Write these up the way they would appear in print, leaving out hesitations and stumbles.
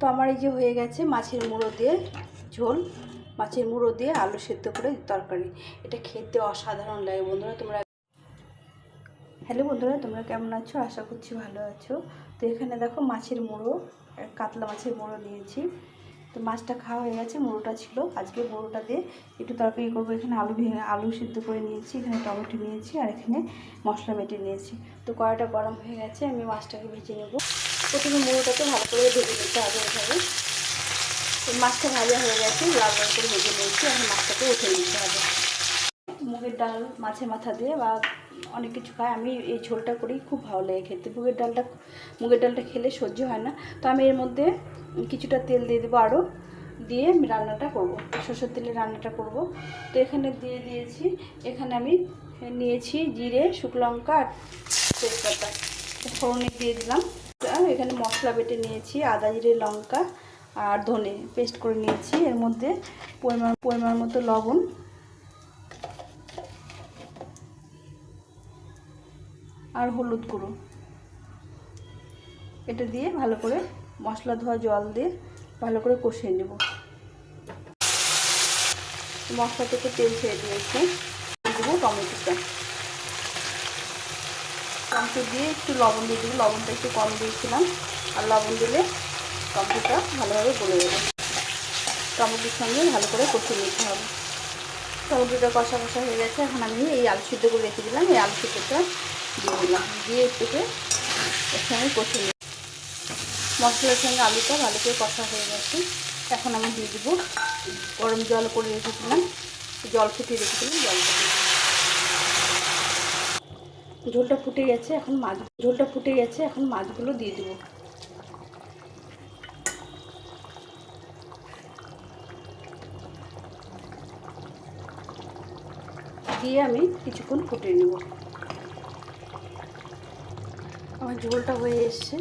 তো আমার এই যে হয়ে গেছে মাছের মুড়ো দিয়ে ঝোল, মাছের মুড়ো দিয়ে আলু সেদ্ধ করে তরকারি। এটা খেতে অসাধারণ লাগে বন্ধুরা। হ্যালো বন্ধুরা, তোমরা কেমন আছো? আশা করছি ভালো আছো। তো এখানে দেখো মাছের মুড়ো, কাতলা মাছের মুড়ো নিয়েছি। তো মাছটা খাওয়া হয়ে গেছে, মুড়োটা ছিল। আজকে মুড়োটা দিয়ে একটু তরকারি করবো। এখানে আলু সিদ্ধ করে নিয়েছি, এখানে টমেটো নিয়েছি, আর এখানে মশলা বেটে নিয়েছি। তো কড়াইটা গরম হয়ে গেছে, আমি মাছটাকে ভেজে নেব। প্রথমে মুড়োটাকে ভালো করে ভেজে নিতে হবে এভাবে। তো মাছটা ভাজা হয়ে গেছে, লাল লাল করে ভেজে নিয়েছি। এখন মাছটাকে উঠে নিতে হবে। মুগের ডাল মাছের মাথা দিয়ে বা অনেক কিছু খায়, আমি এই ঝোলটা করেই খুব ভালো লাগে খেতে। মুগের ডালটা খেলে সহ্য হয় না। তো আমি এর মধ্যে কিছুটা তেল দিয়ে দেবো, আরও দিয়ে আমি রান্নাটা করব, সরষের তেলে রান্নাটা করব। তো এখানে দিয়ে দিয়েছি, এখানে আমি নিয়েছি জিরে, শুকনো লঙ্কা আর তেজপাতা, ফোড়নে দিয়ে দিলাম। এখানে মশলা বেটে নিয়েছি, আদা, জিরে, লঙ্কা আর ধনে পেস্ট করে নিয়েছি। এর মধ্যে পরিমাণ মতো লবণ আর হলুদ গুঁড়ো, এটা দিয়ে ভালো করে মশলা ধোয়া জল দিয়ে ভালো করে কষিয়ে নেব। মশলা থেকে তেল ছেড়ে দিয়েছে, দেবো টমেটোটা। টমেটো দিয়ে একটু লবণ দিয়ে দেবো, লবণটা একটু কম দিয়েছিলাম, আর লবণ দিলে টমেটোটা ভালোভাবে গলে যাবে। টমেটোর সঙ্গে ভালো করে কষিয়ে নিতে হবে। টমেটোটা কষা হয়ে গেছে। এখন আমি এই আলু সিদ্ধ করে রেখে দিলাম, এই আলু সিদ্ধটা দিয়ে দিলাম, দিয়ে একটু এর সঙ্গে কষিয়ে নিই। মশলার সঙ্গে আলুটা ভালো করে কষা হয়ে গেছে। এখন আমি দিয়ে দেবো গরম জল করে রেখেছিলাম, জল ফুটিয়ে রেখেছিলাম, জলটা দিয়ে ঝোলটা ফুটে গেছে। এখন মাছগুলো দিয়ে দেবো। দিয়ে আমি কিছুক্ষণ ফুটিয়ে নেব। আমার ঝোলটা হয়ে এসছে।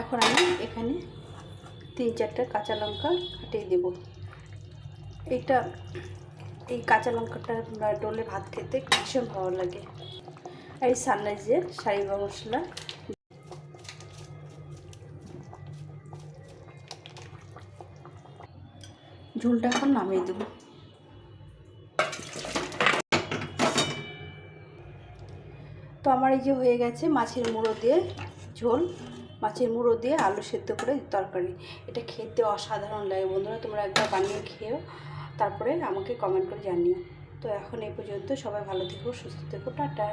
এখন আমি এখানে 3-4টা কাঁচা লঙ্কা কাটিয়ে দেব। এই কাঁচা লঙ্কাটা ডলে ভাত খেতে ভীষণ ভালো লাগে। এই সানরাইজের সারিবা মশলা, ঝোলটা এখন নামিয়ে দেব। তো আমার এই যে হয়ে গেছে মাছের মুড়ো দিয়ে ঝোল, মাছের মুড়ো দিয়ে আলু সেদ্ধ করে তরকারি। এটা খেতে অসাধারণ লাগে বন্ধুরা। তোমরা একবার বানিয়ে খেও, তারপরে আমাকে কমেন্ট করে জানিও। তো এখন এই পর্যন্ত, সবাই ভালো থেকো, সুস্থ থেকো, টাটা।